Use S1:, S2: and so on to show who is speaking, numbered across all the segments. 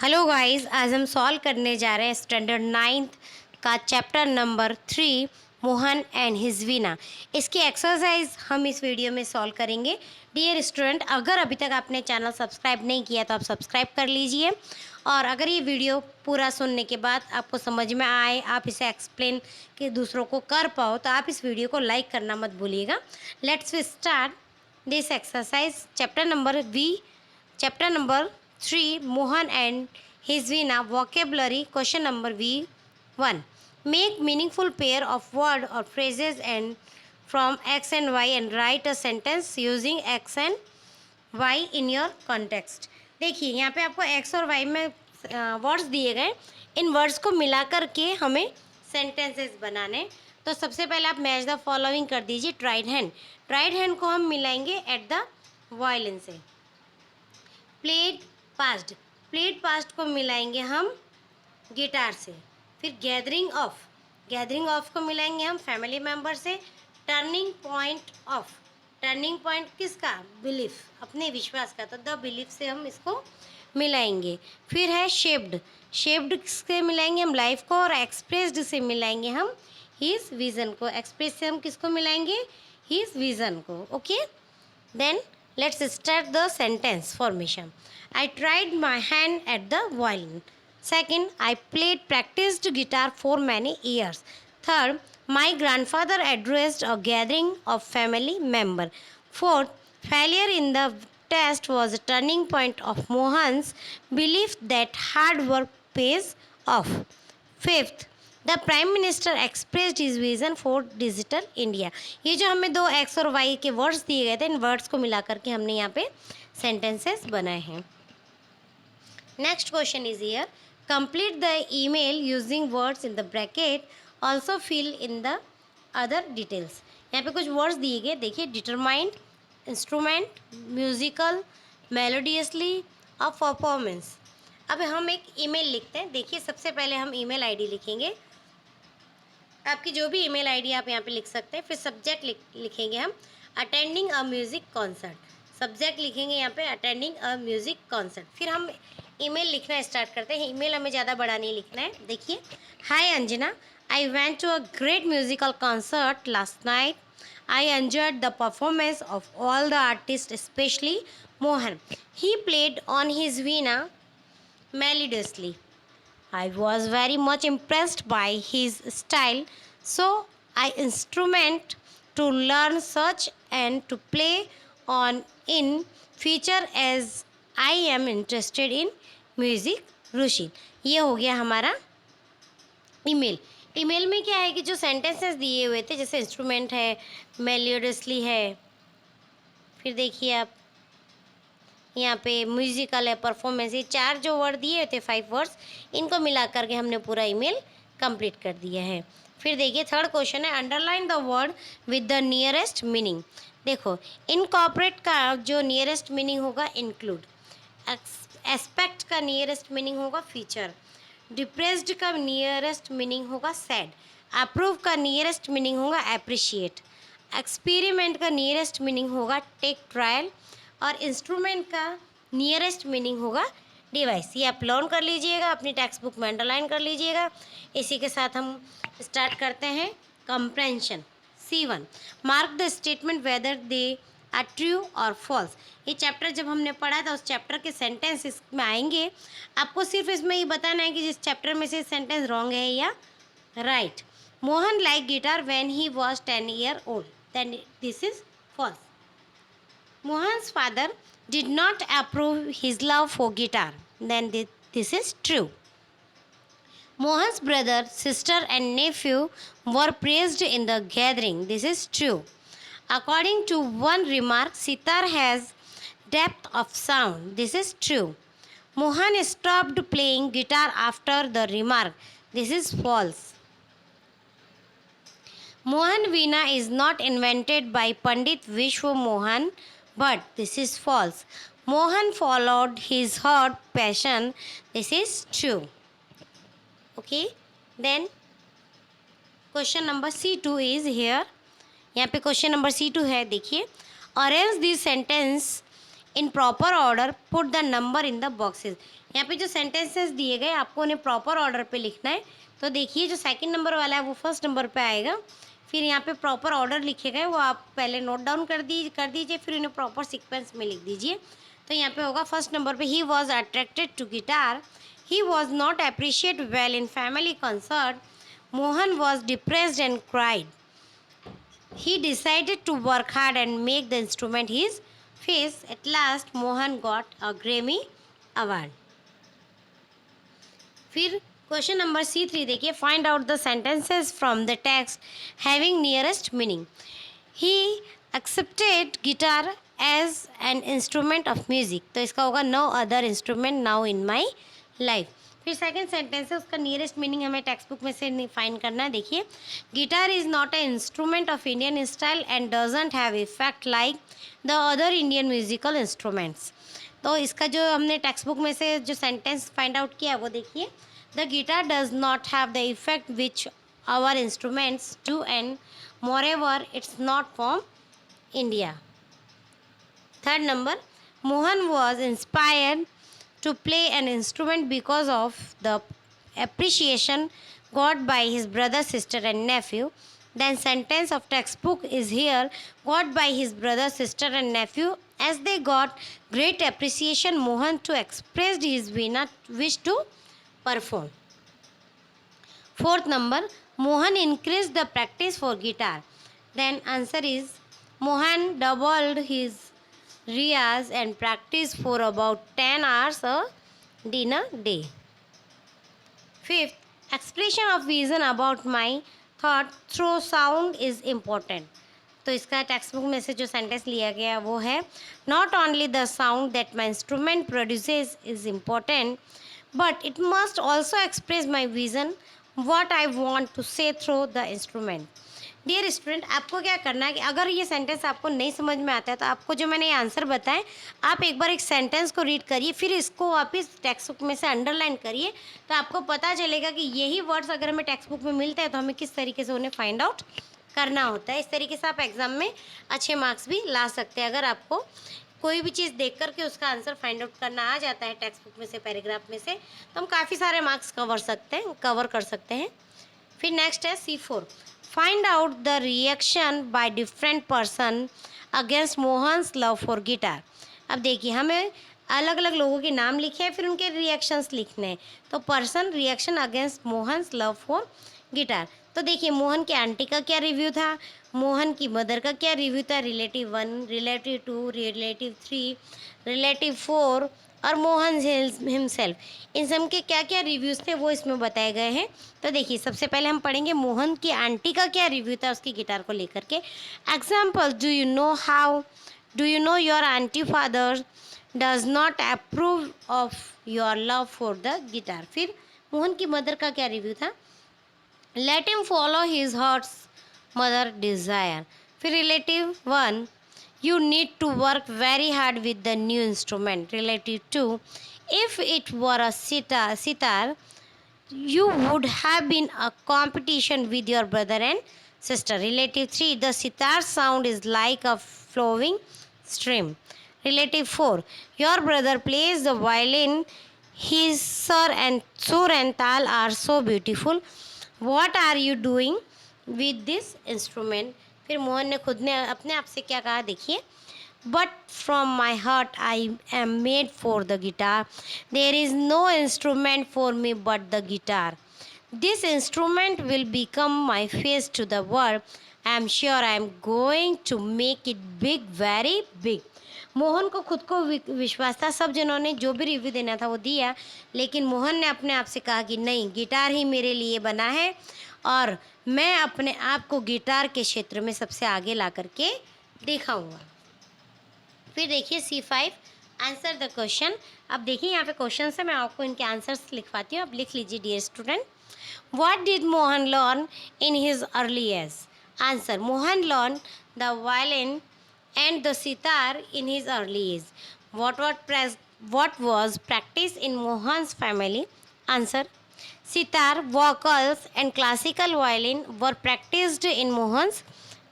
S1: Hello guys, आज हम solve करने जा रहे हैं स्टैंडर्ड 9th का chapter number 3 Mohan and his Veena. इसकी एक्सरसाइज हम इस वीडियो में सॉल्व करेंगे। डियर स्टूडेंट, अगर अभी तक आपने चैनल सब्सक्राइब नहीं किया तो आप सब्सक्राइब कर लीजिए। और अगर ये वीडियो पूरा सुनने के बाद आपको समझ में आए, आप इसे एक्सप्लेन कि दूसरों को कर पाओ, तो आप इस वीडियो को लाइक करना मत भूलिएगा। Let's start this exercise. Chapter number 3 Mohan and his Veena vocabulary. Question number V1. Make meaningful pair of word or phrases and from X and Y and write a sentence using X and Y in your context. देखिए यहाँ पे आपको X और Y में words दिए गए, इन words को मिलाकर के हमें सेंटेंसेस बनाने। तो सबसे पहले आप मैच द फॉलोइंग कर दीजिए। ट्राइड हैंड को हम मिलाएंगे एट द वायलिन से। प्लेड पास्ट को मिलाएंगे हम गिटार से। फिर गैदरिंग ऑफ को मिलाएंगे हम फैमिली मेम्बर से। टर्निंग पॉइंट किसका? बिलीफ, अपने विश्वास का, तो द बिलीफ से हम इसको मिलाएंगे। फिर है शेप्ड से मिलाएंगे हम लाइफ को, और एक्सप्रेस्ड से मिलाएंगे हम हिज विज़न को। एक्सप्रेस से हम किसको मिलाएंगे? हिज विज़न को। Okay, then let's start the sentence formation. I tried my hand at the violin. Second, I practiced guitar for many years. Third, my grandfather addressed a gathering of family members. Fourth, failure in the test was a turning point of Mohan's belief that hard work pays off. Fifth, the prime minister expressed his vision for digital India. ये जो हमें दो x और Y के words दिए गए थे, इन words को मिला करके हमने यहाँ पे सेंटेंसेस बनाए हैं। Next question is here, complete the email using words in the bracket, also fill in the other details. यहाँ पे कुछ वर्ड्स दिए गए, देखिए, डिटरमाइंड, इंस्ट्रूमेंट, म्यूजिकल, मेलोडियसली और परफॉर्मेंस। अब हम एक ईमेल लिखते हैं। देखिए, सबसे पहले हम ईमेल आईडी लिखेंगे। आपकी जो भी ईमेल आईडी आप यहाँ पे लिख सकते हैं। फिर सब्जेक्ट लिखेंगे हम attending a music concert. Subject लिखेंगे यहाँ पे अटेंडिंग अ म्यूज़िक कॉन्सर्ट। फिर हम ईमेल लिखना स्टार्ट करते हैं। ईमेल हमें ज़्यादा बड़ा नहीं लिखना है। देखिए, hi Anjana, I went to a great musical concert last night. I enjoyed the performance of all the artist, specially Mohan. He played on his veena melodiously. I was very much impressed by his style, so I instrument to learn such and to play on in future as I am interested in music. रुशि, ये हो गया हमारा email में क्या है कि जो sentences दिए हुए थे, जैसे इंस्ट्रूमेंट है, मेलोडियसली है, फिर देखिए आप यहाँ पे म्यूजिकल है, परफॉर्मेंस, ये चार जो वर्ड दिए थे, 5 वर्ड्स, इनको मिला करके हमने पूरा ईमेल कंप्लीट कर दिया है। फिर देखिए, थर्ड क्वेश्चन है, underline the word with the nearest meaning. देखो, इनकॉर्पोरेट का जो नियरेस्ट मीनिंग होगा इंक्लूड, एस्पेक्ट का नियरेस्ट मीनिंग होगा फीचर, डिप्रेस्ड का नियरेस्ट मीनिंग होगा सैड, अप्रूव का नियरेस्ट मीनिंग होगा अप्रिशिएट, एक्सपेरिमेंट का नियरेस्ट मीनिंग होगा टेक ट्रायल, और इंस्ट्रूमेंट का नियरेस्ट मीनिंग होगा डिवाइस। ये आप लर्न कर लीजिएगा, अपनी टेक्स्ट बुक में अंडरलाइन कर लीजिएगा। इसी के साथ हम स्टार्ट करते हैं comprehension। C1, mark the statement whether they are true और फॉल्स। ये चैप्टर जब हमने पढ़ा था, उस चैप्टर के सेंटेंस इसमें आएंगे। आपको सिर्फ इसमें ये बताना है कि जिस चैप्टर में से सेंटेंस रॉन्ग है या right. Mohan like guitar when he was 10 years old, then this is false. Mohan's father did not approve his love for guitar, then this is true. Mohan's brother, sister and nephew were praised in the gathering, this is true. According to one remark, sitar has depth of sound, this is true. Mohan stopped playing guitar after the remark, this is false. Mohan Veena is not invented by Pandit Vishwa Mohan, but this is false. Mohan followed his heart passion, this is true. Okay, then question number C2 is here. यहाँ पे question number C2 है। देखिए, arrange this sentence in proper order, put the number in the boxes. यहाँ पे जो sentences दिए गए आपको उन्हें प्रॉपर ऑर्डर पे लिखना है। तो देखिए जो सेकंड नंबर वाला है वो फर्स्ट नंबर पे आएगा, फिर यहाँ पे प्रॉपर ऑर्डर लिखे गए वो आप पहले नोट डाउन कर दीजिए, फिर उन्हें प्रॉपर सीक्वेंस में लिख दीजिए। तो यहाँ पे होगा फर्स्ट नंबर पे, he was attracted to guitar, he was not appreciate well in family concert, Mohan was depressed and cried, he decided to work hard and make the instrument his face. At last Mohan got a Grammy award. फिर question number C3 देखिए, find out the sentences from the text having nearest meaning. He accepted guitar as an instrument of music, तो इसका होगा no other instrument now in my life. फिर second sentence है उसका nearest meaning हमें text book में से find करना है। देखिए, guitar is not a instrument of Indian style and doesn't have effect like the other Indian musical instruments. तो इसका जो हमने टेक्स्ट बुक में से जो सेंटेंस फाइंड आउट किया वो देखिए, the guitar does not have the effect which our instruments do and moreover it's not from India. Third number, Mohan was inspired to play an instrument because of the appreciation got by his brother, sister and nephew. Then sentence of textbook is here, got by his brother, sister and nephew. As they got great appreciation, Mohan to expressed his Veena wish to perform. Fourth number, Mohan increased the practice for guitar. Then answer is Mohan doubled his Riyaz and practice for about 10 hours in a day. Fifth, expression of vision about my thought through sound is important. तो इसका text book में से जो sentence लिया गया वो है, not only the sound that my instrument produces is important, but it must also express my vision, what I want to say through the instrument. Dear student, आपको क्या करना है कि अगर ये सेंटेंस आपको नहीं समझ में आता है तो आपको जो मैंने ये आंसर बताएं, आप एक बार एक सेंटेंस को रीड करिए, फिर इसको वापस टेक्स्ट बुक में से अंडरलाइन करिए, तो आपको पता चलेगा कि यही वर्ड्स अगर हमें टेक्स्ट बुक में मिलते हैं तो हमें किस तरीके से उन्हें फाइंड आउट करना होता है। इस तरीके से आप एग्ज़ाम में अच्छे मार्क्स भी ला सकते हैं। अगर आपको कोई भी चीज़ देख करके उसका आंसर फाइंड आउट करना आ जाता है टेक्स्ट बुक में से, पैराग्राफ में से, तो हम काफ़ी सारे मार्क्स कवर कर सकते हैं। फिर नेक्स्ट है C4, find out the reaction by different person against Mohan's love for guitar. अब देखिए, हमें अलग अलग लोगों के नाम लिखे हैं, फिर उनके रिएक्शंस लिखने हैं। तो person reaction against Mohan's love for guitar, तो देखिए मोहन के आंटी का क्या रिव्यू था, मोहन की मदर का क्या रिव्यू था, रिलेटिव 1, रिलेटिव 2, रिलेटिव 3, रिलेटिव 4 और मोहन हिमसेल्फ, इन सब के क्या क्या रिव्यूज़ थे वो इसमें बताए गए हैं। तो देखिए, सबसे पहले हम पढ़ेंगे मोहन की आंटी का क्या रिव्यू था उसकी गिटार को लेकर के। Example, do you know your aunty father does not approve of your love for the guitar. फिर मोहन की मदर का क्या रिव्यू था, let him follow his hearts mother desire. फिर relative 1, you need to work very hard with the new instrument. Relative 2, if it were a sitar, you would have been a competition with your brother and sister. Relative 3, the sitar sound is like a flowing stream. Relative 4, your brother plays the violin, his sur and tal are so beautiful. What are you doing with this instrument? फिर मोहन ने खुद ने अपने आप से क्या कहा, देखिए, but from my heart I am made for the guitar, there is no instrument for me but the guitar, this instrument will become my face to the world, I am sure I am going to make it big, very big. Mohan को खुद को विश्वास था, सब जनों ने जो भी रिव्यू देना था वो दिया, लेकिन मोहन ने अपने आप से कहा कि नहीं, गिटार ही मेरे लिए बना है और मैं अपने आप को गिटार के क्षेत्र में सबसे आगे ला करके दिखाऊंगा। फिर देखिए C5, आंसर द क्वेश्चन। अब देखिए यहाँ पे क्वेश्चन है, मैं आपको इनके आंसर्स लिखवाती हूँ, अब लिख लीजिए dear student. What did Mohan learn in his early age? Answer, Mohan learn the violin and the sitar in his early age. What was practiced in Mohan's family? Answer, sitar, vocals and classical violin were practiced in Mohan's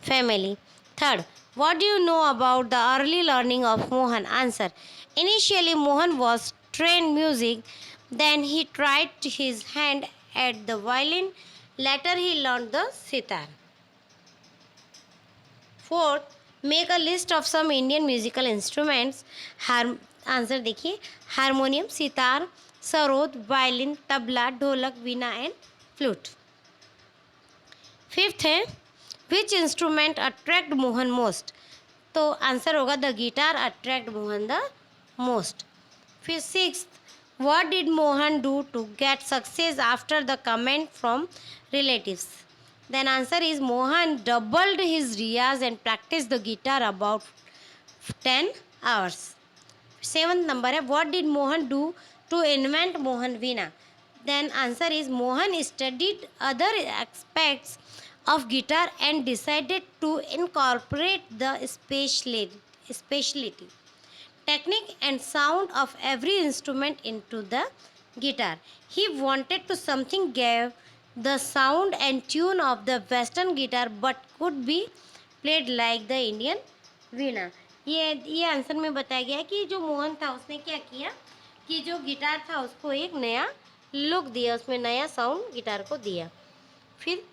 S1: family. Third, What do you know about the early learning of Mohan? Answer. Initially, Mohan was trained music, then he tried his hand at the violin, later he learned the sitar. Fourth, make a list of some Indian musical instruments. Answer देखिए, harmonium, sitar, sarod, violin, tabla, dholak, veena and flute. Fifth है, which instrument attract Mohan most? तो answer होगा the guitar attract Mohan the most. फिर sixth, what did Mohan do to get success after the comment from relatives? Then answer is Mohan doubled his riyaz and practiced the guitar about 10 hours. Seventh number है, what did Mohan do to invent Mohan Veena? Then answer is Mohan studied other aspects of guitar and decided to incorporate the speciality, technique and sound of every instrument into the guitar. He wanted to something gave the sound and tune of the western guitar but could be played like the Indian वीणा. ये answer में बताया गया है कि जो मोहन था उसने क्या किया कि जो गिटार था उसको एक नया लुक दिया, उसमें नया साउंड गिटार को दिया. फिर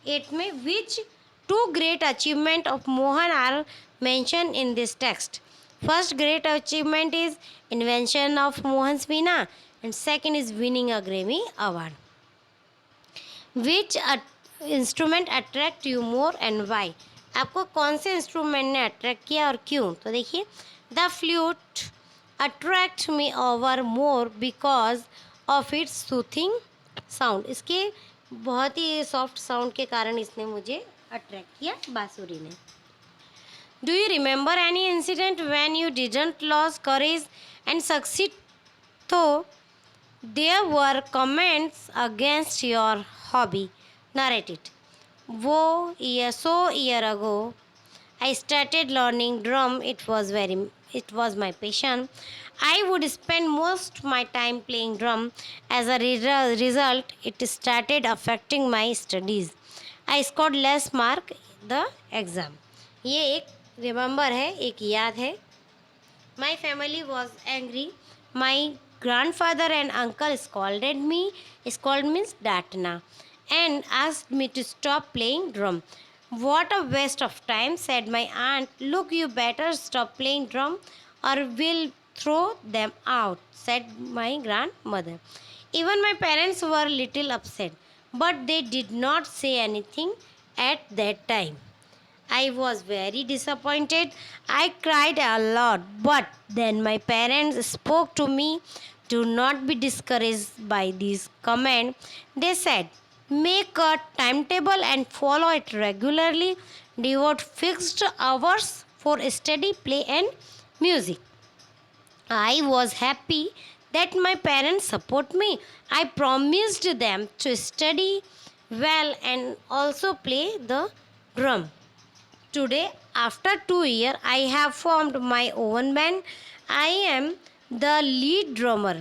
S1: 8 में which two great achievement of Mohan are mention in this text? First great achievement is invention of Mohan's veena and second is winning a Grammy award. Which instrument attract you more and why? आपको कौन से instrument ने attract किया और क्यों? तो देखिए, the flute attract me over more because of its soothing sound. इसके बहुत ही सॉफ्ट साउंड के कारण इसने मुझे अट्रैक्ट किया, बांसुरी ने. Do you remember any incident when you didn't loss courage and succeed? तो there were comments against your hobby. Narrate it. So year ago I started learning drum. It was my passion. I would spend most my time playing drum. As a result, it started affecting my studies. I scored less mark the exam. ये एक remember है, एक याद है. My family was angry. My grandfather and uncle scolded me. Scold means डांटना. And asked me to stop playing drum. What a waste of time, said my aunt. Look, you better stop playing drum or we'll throw them out, said my grandmother. Even my parents were little upset, but they did not say anything at that time. I was very disappointed. I cried a lot, but then my parents spoke to me. Do not be discouraged by these comments. They said, make a timetable and follow it regularly. Devote fixed hours for study, play and music. I was happy that my parents support me. I promised them to study well and also play the drum. Today, after 2 years, I have formed my own band. I am the lead drummer.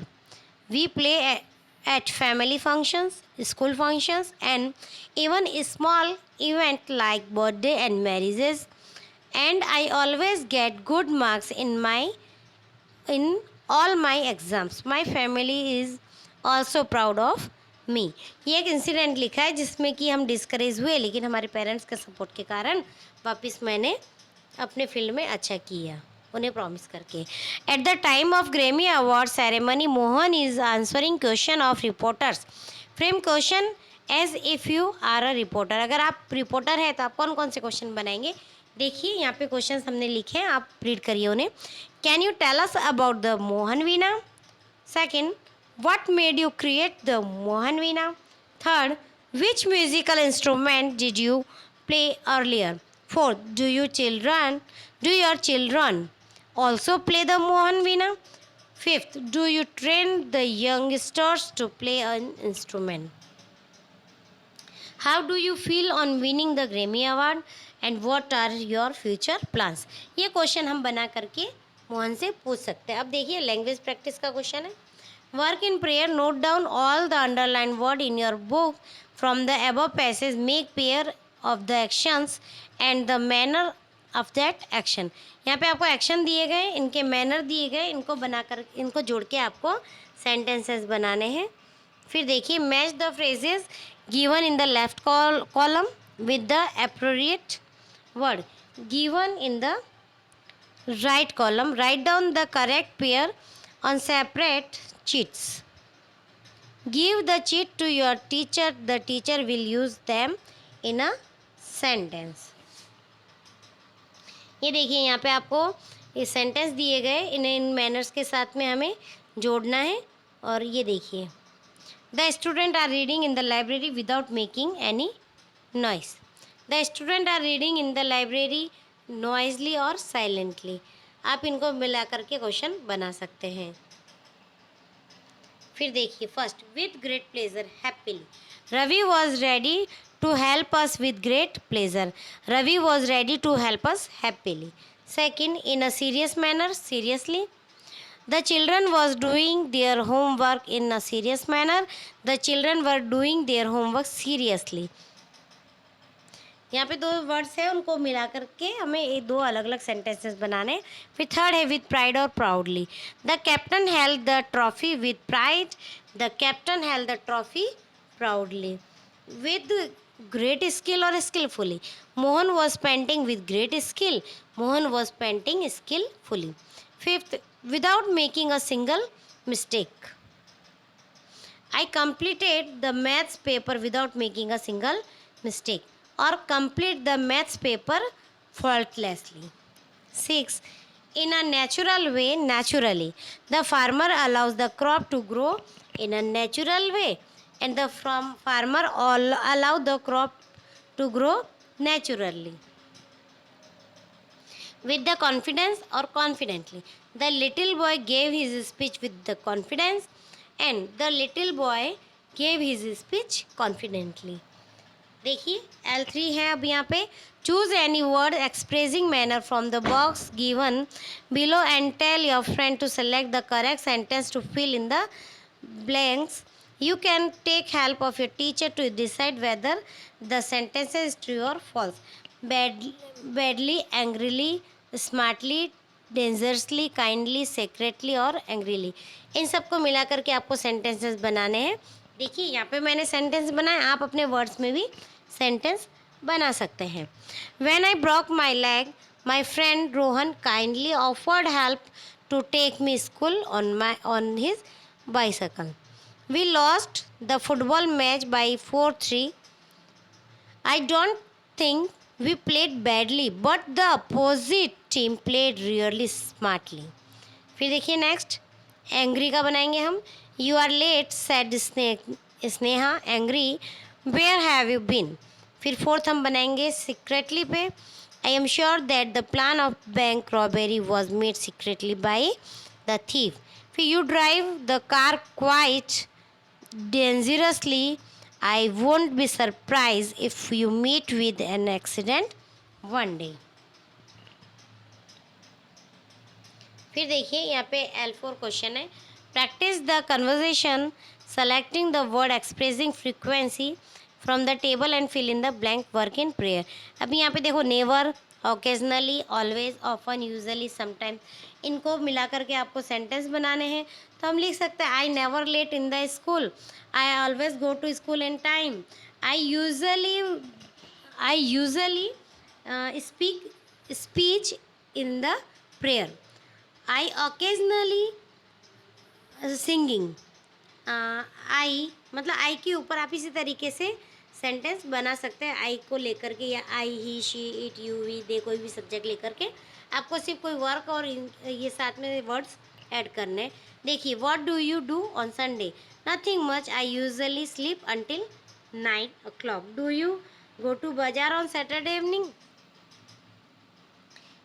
S1: We play at family functions, school functions, and even a small event like birthday and marriages. And I always get good marks in all my exams. My family is also proud of me. ये एक incident लिखा है जिसमें कि हम discourage हुए, लेकिन हमारे पेरेंट्स के सपोर्ट के कारण वापस मैंने अपने फील्ड में अच्छा किया, उन्हें प्रॉमिस करके. At the time of Grammy award ceremony, Mohan is answering question of reporters. Frame question as if you are a reporter. अगर आप रिपोर्टर हैं तो आप कौन कौन से क्वेश्चन बनाएंगे? देखिए, यहाँ पे क्वेश्चन हमने लिखे हैं, आप रीड करिए उन्हें. Can you tell us about the Mohan veena? Second, what made you create the Mohan Veena? Third, which musical instrument did you play earlier? Fourth, do your children also play the Mohan Veena? Fifth, do you train the youngsters to play an instrument? How do you feel on winning the Grammy Award? And what are your future plans? ये question हम बना करके मोहन से पूछ सकते हैं. अब देखिए, लैंग्वेज प्रैक्टिस का क्वेश्चन है. Work in prayer. Note down all the underlined word in your book from the above passage. Make pair of the actions and the manner of that action. यहाँ पे आपको एक्शन दिए गए, इनके manner दिए गए, इनको बनाकर इनको जोड़ के आपको सेंटेंसेस बनाने हैं। फिर देखिए, match the phrases given in the left column with the appropriate word given in the right column. Write down the correct pair on separate cheats. Give the cheat to your teacher. The teacher will use them in a sentence. ये देखिए, यहाँ पे आपको ये sentence दिए गए, इन्हें इन manners के साथ में हमें जोड़ना है। और ये देखिए, the student are reading in the library without making any noise. The student are reading in the library noisily और साइलेंटली। आप इनको मिला करके क्वेश्चन बना सकते हैं। फिर देखिए, first, with great pleasure happily. Ravi was ready to help us with great pleasure. Ravi was ready to help us happily. Second, in a serious manner seriously. The children was doing their homework in a serious manner. The children were doing their homework seriously. यहाँ पे दो words हैं, उनको मिला करके हमें ये दो अलग अलग सेंटेंसेस बनाने। फिर थर्ड है, विथ प्राइड और proudly. The captain held the trophy with pride. The captain held the trophy proudly. With great skill और skilfully. Mohan was painting with great skill. Mohan was painting skilfully. Fifth, without making a single mistake. I completed the maths paper without making a single mistake, or complete the maths paper faultlessly. 6. In a natural way, naturally. The farmer allows the crop to grow in a natural way, and the farmer allow the crop to grow naturally. With the confidence or confidently. The little boy gave his speech with the confidence, and the little boy gave his speech confidently. देखिए, L3 है अब यहाँ पे। Choose any word expressing manner from the box given below and tell your friend to select the correct sentence to fill in the blanks. You can take help of your teacher to decide whether the sentence is true or false. Badly, angrily, smartly, dangerously, kindly, secretly और angrily. इन सबको मिला करके आपको sentences बनाने हैं। देखिए, यहाँ पे मैंने सेंटेंस बनाए, आप अपने वर्ड्स में भी सेंटेंस बना सकते हैं। When I broke my leg, my friend Rohan kindly offered help to take me school on his bicycle. We lost the football match by 4-3. I don't think we played badly, but the opposite team played really smartly. फिर देखिए next, angry का बनाएंगे हम। You are late said Sneha angry where have you been. फिर fourth हम बनाएंगे secretly पे। I am sure that the plan of bank robbery was made secretly by the thief. फिर you drive the car quite dangerously. I won't be surprised if you meet with an accident one day. फिर देखिए, यहाँ पे L4 question है। Practice the conversation selecting the word expressing frequency from the table and fill in the blank work in prayer. अभी यहाँ पे देखो, never, occasionally, always, often, usually, sometimes, इनको मिला करके आपको सेंटेंस बनाने हैं। तो हम लिख सकते हैं, I never late in the school. I always go to school in time. I usually speech in the prayer. I occasionally singing. I मतलब आई के ऊपर आप इसी तरीके से सेंटेंस बना सकते हैं, आई को लेकर के, या आई, ही, शी, इट, यू, वी, दे, कोई भी सब्जेक्ट लेकर के आपको सिर्फ कोई वर्क और ये साथ में वर्ड्स ऐड करने। देखिए, what do you do on Sunday? Nothing much, I usually sleep until 9 o'clock. Do you go to बाजार on Saturday evening?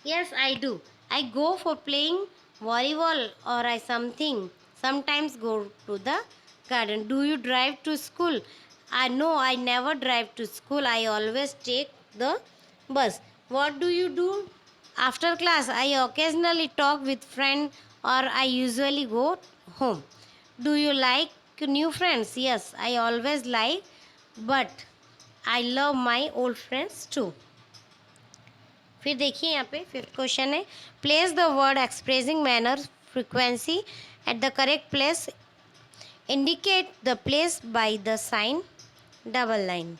S1: Yes, I do. I go for playing volleyball, or I sometimes go to the garden. Do you drive to school? No, I never drive to school. I always take the bus. What do you do after class? I occasionally talk with friends, or I usually go home. Do you like new friends? Yes, I always like, but I love my old friends too. फिर देखिए यहाँ पे fifth question है, place the word expressing manner frequency at the correct place, indicate the place by the sign double line.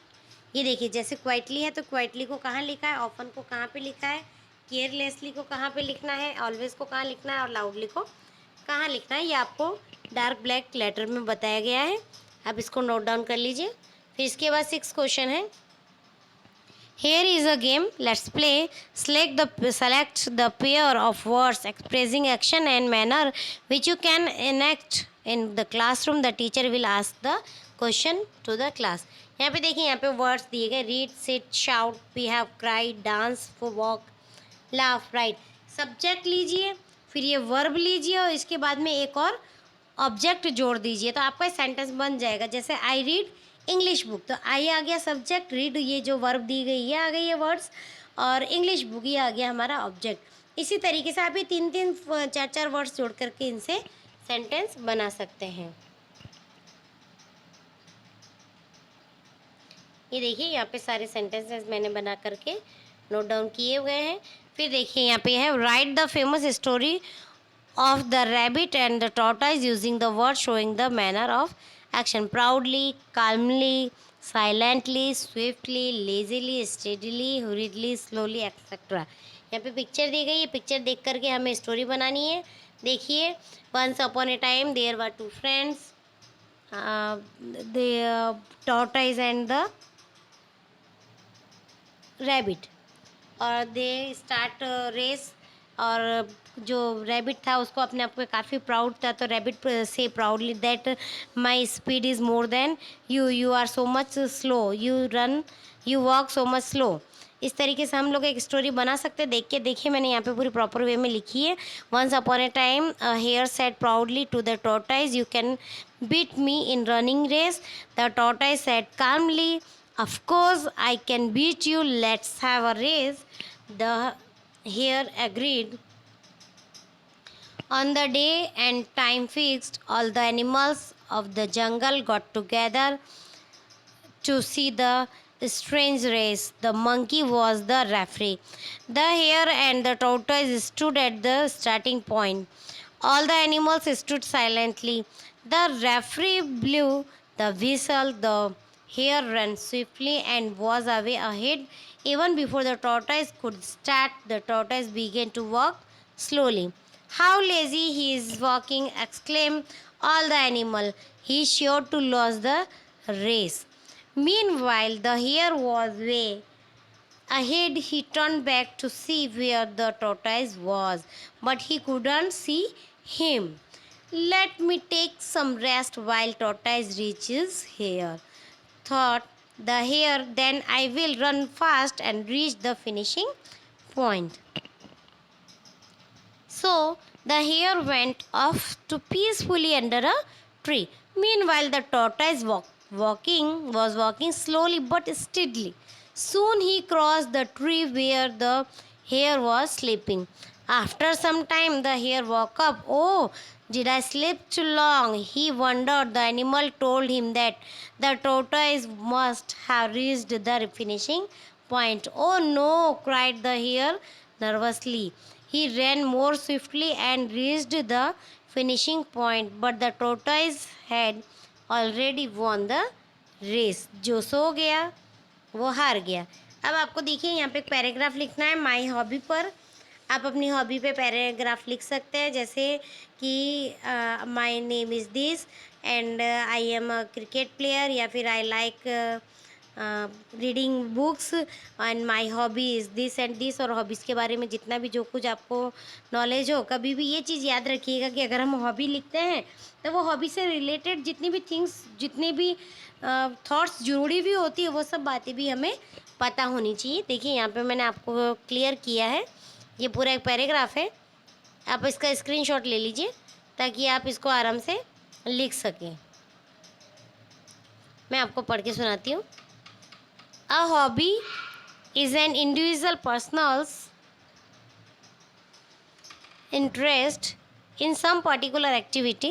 S1: ये देखिए जैसे quietly है तो क्वाइटली को कहाँ लिखा है, ऑफन को कहाँ पे लिखा है, केयरलेसली को कहाँ पे लिखना है, ऑलवेज को कहाँ लिखना है और लाउडली को कहाँ लिखना है, ये आपको डार्क ब्लैक लेटर में बताया गया है। आप इसको नोट डाउन कर लीजिए। फिर इसके बाद सिक्स क्वेश्चन है, here is a game, let's play, select the pair of words expressing action and manner which you can enact in the classroom, the teacher will ask the question to the class। यहाँ पे देखिए यहाँ पे words दिए गए, read, sit, shout, behave, cry, dance, walk, laugh, write. Subject लीजिए, फिर ये वर्ब लीजिए और इसके बाद में एक और ऑब्जेक्ट जोड़ दीजिए तो आपका सेंटेंस बन जाएगा। जैसे आई रीड इंग्लिश बुक, तो आई आ गया सब्जेक्ट, रीड ये जो वर्ब दी गई ये आ गई है वर्ड्स, और इंग्लिश बुक ये आ गया हमारा ऑब्जेक्ट। इसी तरीके से आप ये तीन तीन चार चार वर्ड्स जोड़ करके इनसे सेंटेंस बना सकते हैं। ये देखिए यहाँ पे सारे सेंटेंसेस मैंने बना करके नोट डाउन किए हुए हैं। फिर देखिए यहाँ पे है, right the famous story of the rabbit and the tortoise using the word showing the manner of action, proudly, calmly, silently, swiftly, lazily, steadily, hurriedly, slowly, etc। यहाँ पे पिक्चर दी गई है, पिक्चर देख करके हमें स्टोरी बनानी है। देखिए, once upon a time there were two friends, the tortoise and the rabbit, और दे स्टार्ट रेस, और जो रैबिट था उसको अपने आप पे काफ़ी प्राउड था, तो रैबिट से proudly that my speed is more than you, you are so much slow, you run, you walk so much slow. इस तरीके से हम लोग एक स्टोरी बना सकते हैं। देखिए मैंने यहाँ पे पूरी प्रॉपर वे में लिखी है। Once upon a time hare said proudly to the tortoise, you can beat me in running race. The tortoise said calmly, of course I can beat you, let's have a race. The hare agreed. On the day and time fixed, all the animals of the jungle got together to see the strange race. The monkey was the referee. The hare and the tortoise stood at the starting point. All the animals stood silently. The referee blew the whistle. The hare ran swiftly and was away ahead. Even before the tortoise could start, the tortoise began to walk slowly. How lazy he is walking, exclaimed all the animal. He is sure to lose the race. Meanwhile, the hare was way ahead. He turned back to see where the tortoise was, but he couldn't see him. Let me take some rest while tortoise reaches here, thought the hare. Then I will run fast and reach the finishing point. So the hare went off to peacefully under a tree. Meanwhile, the tortoise was walking slowly but steadily. Soon he crossed the tree where the hare was sleeping. After some time, the hare woke up. Oh, did I sleep too long? He wondered. The animal told him that the tortoise must have reached the finishing point. Oh no, cried the hare nervously. He ran more swiftly and reached the finishing point, but the tortoise had already won the race. जो सो गया वो हार गया। अब आपको देखिए यहाँ पे एक पैराग्राफ लिखना है माई हॉबी पर। आप अपनी हॉबी पे पैराग्राफ लिख सकते हैं, जैसे कि my name is this and I am a cricket player, या फिर I like reading books and my hobby is this and this. और हॉबीज़ के बारे में जितना भी जो कुछ आपको नॉलेज हो, कभी भी ये चीज़ याद रखिएगा कि अगर हम हॉबी लिखते हैं तो वो हॉबी से रिलेटेड जितनी भी थिंग्स, जितनी भी थॉट्स जुड़ी हुई होती है, वो सब बातें भी हमें पता होनी चाहिए। देखिए यहाँ पे मैंने आपको क्लियर किया है, ये पूरा एक पैराग्राफ है। आप इसका स्क्रीनशॉट ले लीजिए ताकि आप इसको आराम से लिख सकें। मैं आपको पढ़ के सुनाती हूँ। A hobby is an individual person's interest in some particular activity.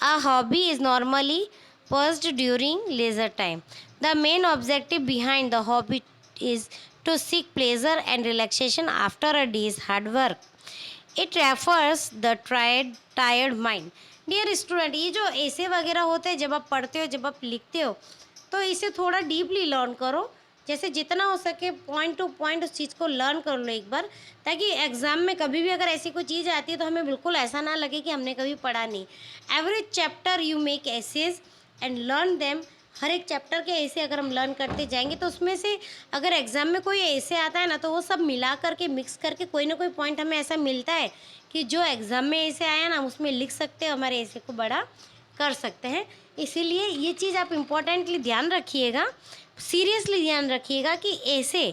S1: A hobby is normally pursued during leisure time. The main objective behind the hobby is to seek pleasure and relaxation after a day's hard work. It refers the tired mind. Dear student, ये जो ऐसे वगैरह होते हैं जब आप पढ़ते हो, जब आप लिखते हो, तो इसे थोड़ा डीपली लर्न करो। जैसे जितना हो सके पॉइंट टू पॉइंट उस चीज़ को लर्न कर लो एक बार, ताकि एग्ज़ाम में कभी भी अगर ऐसी कोई चीज़ आती है तो हमें बिल्कुल ऐसा ना लगे कि हमने कभी पढ़ा नहीं। Every chapter you make essays and learn them. हर एक चैप्टर के ऐसे अगर हम लर्न करते जाएंगे तो उसमें से अगर एग्ज़ाम में कोई ऐसे आता है ना, तो वो सब मिला करके मिक्स करके कोई ना कोई पॉइंट हमें ऐसा मिलता है कि जो एग्ज़ाम में ऐसे आया ना, उसमें लिख सकते हो, हमारे ऐसे को बड़ा कर सकते हैं। इसीलिए ये चीज़ आप इम्पोर्टेंटली ध्यान रखिएगा, सीरियसली ध्यान रखिएगा कि ऐसे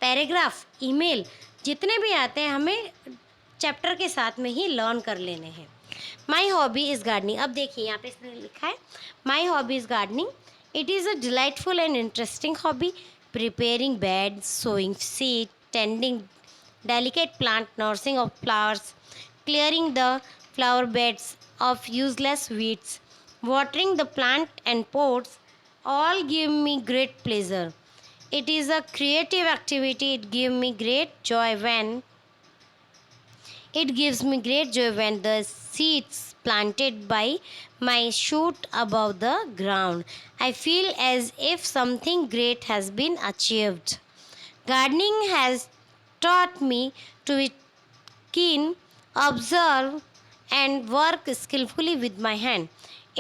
S1: पैराग्राफ, ईमेल जितने भी आते हैं हमें चैप्टर के साथ में ही लर्न कर लेने हैं। My hobby is gardening. अब देखिए यहाँ पे इसने लिखा है my hobby is gardening. It is a delightful and interesting hobby, preparing bed, sowing seed, tending delicate plant, nursing of flowers, clearing the flower beds of useless weeds, watering the plant and pots, all give me great pleasure. It is a creative activity. It gives me great joy when the seeds planted by my shoot above the ground. I feel as if something great has been achieved. Gardening has taught me to be keen, observe, and work skillfully with my hand.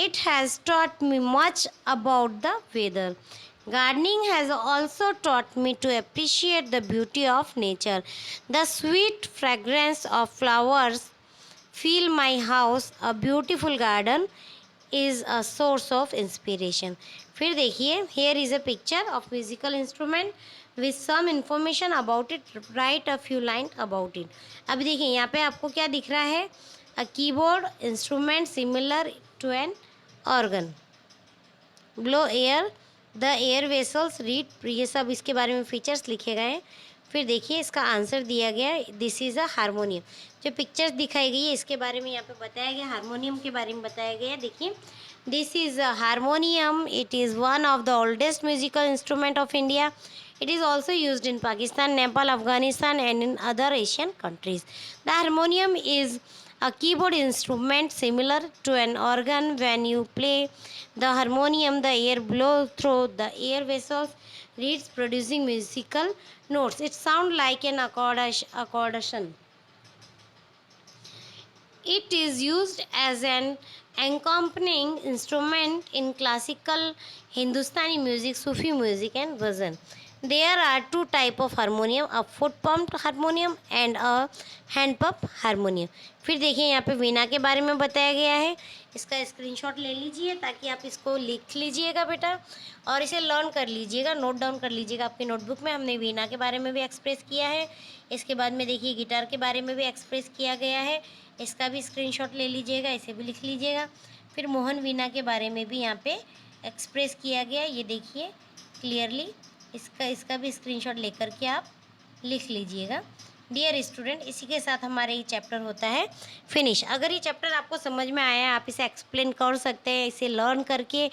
S1: It has taught me much about the weather. Gardening has also taught me to appreciate the beauty of nature. The sweet fragrance of flowers fill my house. A beautiful garden is a source of inspiration. फिर देखिए, here is a picture of musical instrument with some information about it. Write a few lines about it. अब देखिए यहाँ पे आपको क्या दिख रहा है, a keyboard instrument similar to an organ, blow air, the air vessels, read, ये सब इसके बारे में फीचर्स लिखे गए हैं। फिर देखिए इसका आंसर दिया गया है, दिस इज़ अ हारमोनियम। जो पिक्चर्स दिखाई गई है इसके बारे में यहाँ पे बताया गया, हारमोनियम के बारे में बताया गया है। देखिए, this is a harmonium, it is one of the oldest musical instrument of India. It is also used in Pakistan, Nepal, Afghanistan, and in other Asian countries. The harmonium is a keyboard instrument similar to an organ. When you play the harmonium, the air blows through the air vessels, reeds, producing musical notes. It sounds like an accordion. It is used as an accompanying instrument in classical Hindustani music, Sufi music, and bhajan. There are two types of harmonium, a foot pumped harmonium and a hand pump harmonium. फिर देखिए यहाँ पे वीणा के बारे में बताया गया है, इसका स्क्रीनशॉट ले लीजिए ताकि आप इसको लिख लीजिएगा बेटा, और इसे लर्न कर लीजिएगा, नोट डाउन कर लीजिएगा आपकी नोटबुक में। हमने वीणा के बारे में भी एक्सप्रेस किया है, इसके बाद में देखिए गिटार के बारे में भी एक्सप्रेस किया गया है, इसका भी स्क्रीनशॉट ले लीजिएगा, इसे भी लिख लीजिएगा। फिर मोहन वीणा के बारे में भी यहाँ पे एक्सप्रेस किया गया, ये देखिए क्लियरली, इसका भी स्क्रीनशॉट लेकर के आप लिख लीजिएगा। डियर स्टूडेंट, इसी के साथ हमारे ये चैप्टर होता है फिनिश। अगर ये चैप्टर आपको समझ में आया, आप इसे एक्सप्लेन कर सकते हैं, इसे लर्न करके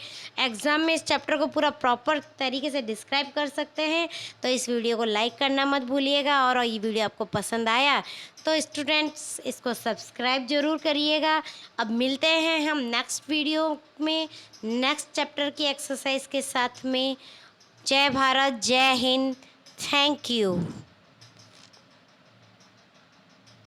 S1: एग्ज़ाम में इस चैप्टर को पूरा प्रॉपर तरीके से डिस्क्राइब कर सकते हैं, तो इस वीडियो को लाइक करना मत भूलिएगा। और ये वीडियो आपको पसंद आया तो स्टूडेंट्स इसको सब्सक्राइब ज़रूर करिएगा। अब मिलते हैं हम नेक्स्ट वीडियो में नेक्स्ट चैप्टर की एक्सरसाइज के साथ में। जय भारत, जय हिंद, थैंक यू।